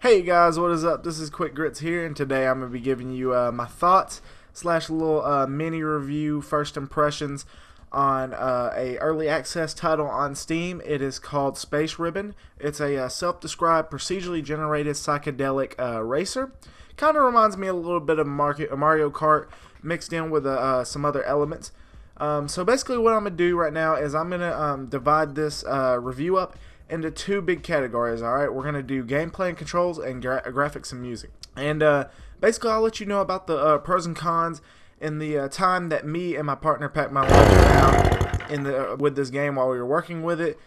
Hey guys, what is up? This is Quick Grits here, and today I'm going to be giving you my thoughts slash little mini review, first impressions on a early access title on Steam. It is called Space Ribbon. It's a self-described procedurally generated psychedelic racer. Kind of reminds me a little bit of Mario Kart mixed in with some other elements. So basically what I'm going to do right now is I'm going to divide this review up into two big categories. Alright, we're going to do gameplay and controls and graphics and music. And basically I'll let you know about the pros and cons in the time that me and my partner packed my lunch around with this game while we were working with it.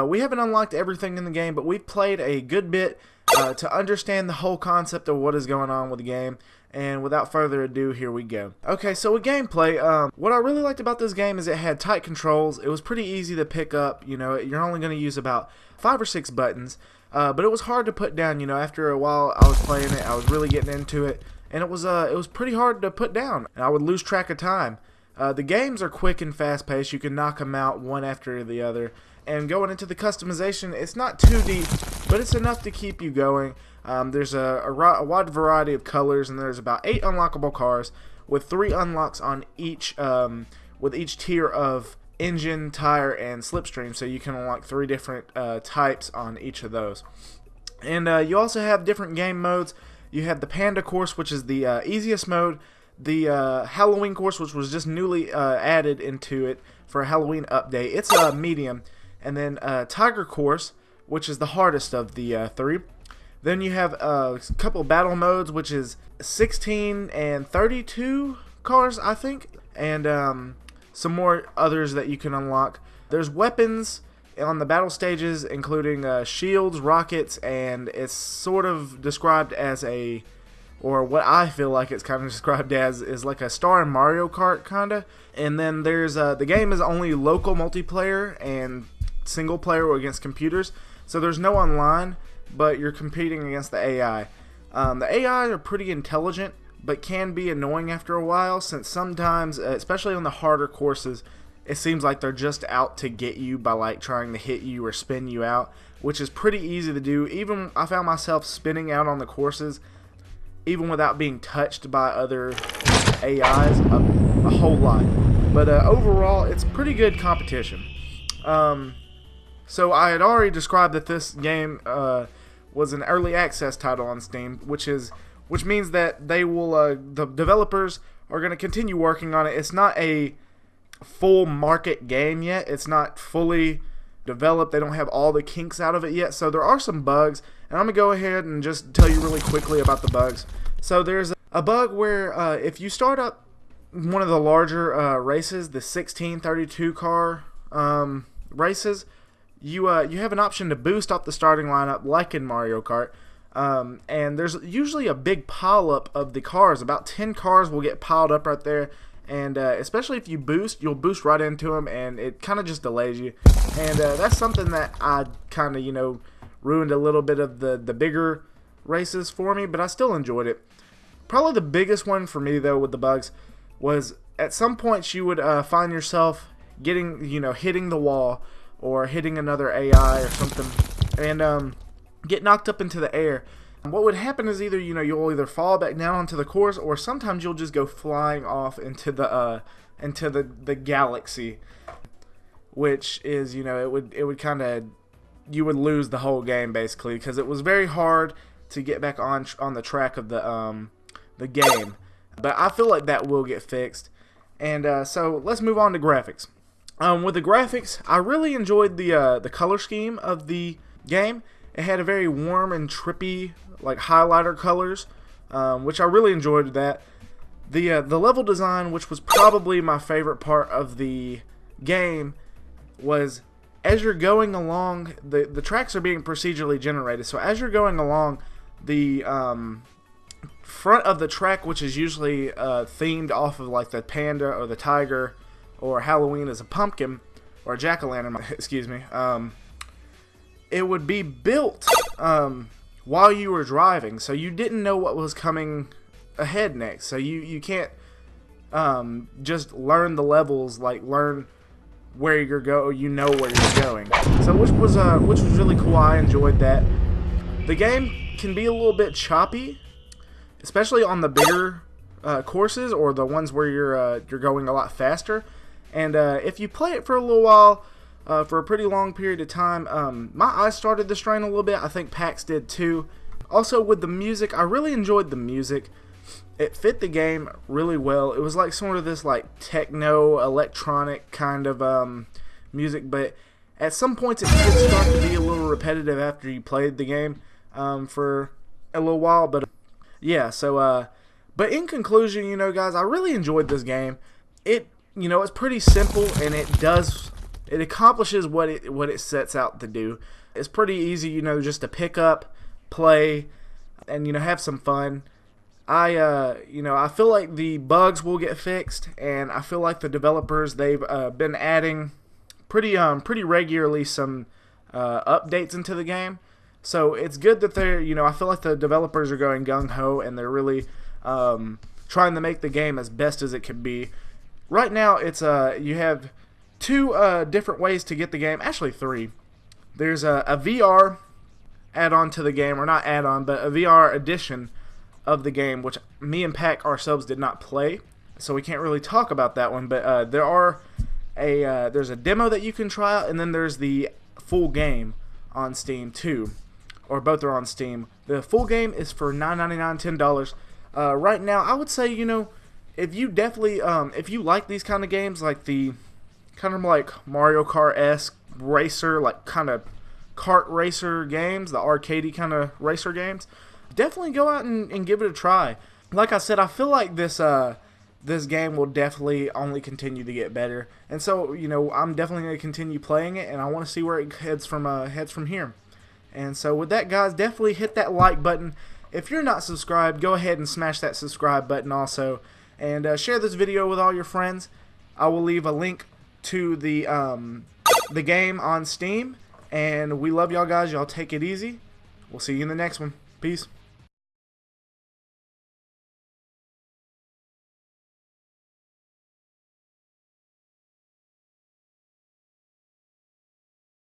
We haven't unlocked everything in the game, but we've played a good bit to understand the whole concept of what is going on with the game. And without further ado, here we go. Okay, so with gameplay, what I really liked about this game is it had tight controls. It was pretty easy to pick up. You know, you're only going to use about 5 or 6 buttons, but it was hard to put down. You know, after a while I was playing it, I was really getting into it, and it was pretty hard to put down, and I would lose track of time. The games are quick and fast-paced. You can knock them out one after the other. And going into the customization, it's not too deep, but it's enough to keep you going. There's a wide variety of colors, and there's about 8 unlockable cars with 3 unlocks on each, with each tier of engine, tire, and slipstream. So you can unlock 3 different types on each of those. And you also have different game modes. You have the Panda course, which is the easiest mode. The Halloween course, which was just newly added into it for a Halloween update. It's medium. And then Tiger course, which is the hardest of the 3. Then you have a couple battle modes, which is 16 and 32 cars, I think. And some more others that you can unlock. There's weapons on the battle stages, including shields, rockets, and it's sort of described as or what I feel like it's kind of described as, is like a star in Mario Kart, kinda. And then there's the game is only local multiplayer and single player or against computers, so there's no online, but you're competing against the AI. The AI are pretty intelligent, but can be annoying after a while, since sometimes, especially on the harder courses, it seems like they're just out to get you by like trying to hit you or spin you out, which is pretty easy to do. Even I found myself spinning out on the courses even without being touched by other AIs a whole lot. But overall, it's pretty good competition. So I had already described that this game was an early access title on Steam, which means that they will the developers are going to continue working on it. It's not a full market game yet. It's not fully developed. They don't have all the kinks out of it yet, so there are some bugs, and I'm gonna go ahead and just tell you really quickly about the bugs. So there's a bug where if you start up one of the larger races, the 1632 car races, you have an option to boost up the starting lineup like in Mario Kart, and there's usually a big pile up of the cars. About 10 cars will get piled up right there, and especially if you boost, you'll boost right into them, and it kind of just delays you. And that's something that I kind of, you know, ruined a little bit of the bigger races for me, but I still enjoyed it. Probably the biggest one for me, though, with the bugs was at some points you would find yourself getting, you know, hitting the wall or hitting another AI or something, and get knocked up into the air. What would happen is either, you know, you'll either fall back down onto the course, or sometimes you'll just go flying off into the galaxy, which is, you know, it would kind of, you would lose the whole game basically, because it was very hard to get back on the track of the game. But I feel like that will get fixed. And so let's move on to graphics. With the graphics, I really enjoyed the color scheme of the game. It had a very warm and trippy, like, highlighter colors, which I really enjoyed that. The level design, which was probably my favorite part of the game, was as you're going along, the tracks are being procedurally generated. So as you're going along, the front of the track, which is usually themed off of like the panda or the tiger, or Halloween as a pumpkin or a jack-o'-lantern, excuse me, it would be built while you were driving, so you didn't know what was coming ahead next. So you can't just learn the levels, like learn where you're you know where you're going. So which was really cool. I enjoyed that. The game can be a little bit choppy, especially on the bigger courses or the ones where you're going a lot faster. And if you play it for a little while, for a pretty long period of time, my eyes started to strain a little bit. I think PAX did too. Also with the music, I really enjoyed the music. It fit the game really well. It was like sort of this like techno electronic kind of music, but at some points it did start to be a little repetitive after you played the game for a little while. But yeah, so but in conclusion, you know, guys, I really enjoyed this game. It, you know, it's pretty simple, and it accomplishes what it sets out to do. It's pretty easy, you know, just to pick up, play, and, you know, have some fun. You know, I feel like the bugs will get fixed, and I feel like the developers, they've been adding pretty regularly some updates into the game. So it's good that they're, you know, I feel like the developers are going gung-ho, and they're really trying to make the game as best as it can be. Right now, it's you have two different ways to get the game. Actually, three. There's a VR add-on to the game, or not add-on, but a VR edition of the game, which me and Pac ourselves did not play, so we can't really talk about that one. But there's a demo that you can try out, and then there's the full game on Steam too, or both are on Steam. The full game is for $9.99, $10. Right now, I would say, you know, if you definitely if you like these kind of games, like the kind of like Mario Kart-esque racer, like kind of kart racer games, the arcadey kind of racer games, definitely go out and give it a try. Like I said, I feel like this game will definitely only continue to get better, and so, you know, I'm definitely going to continue playing it, and I want to see where it heads from here. And so with that, guys, definitely hit that like button. If you're not subscribed, go ahead and smash that subscribe button also, and share this video with all your friends. I will leave a link to the game on Steam, and we love y'all guys. Y'all take it easy. We'll see you in the next one. Peace.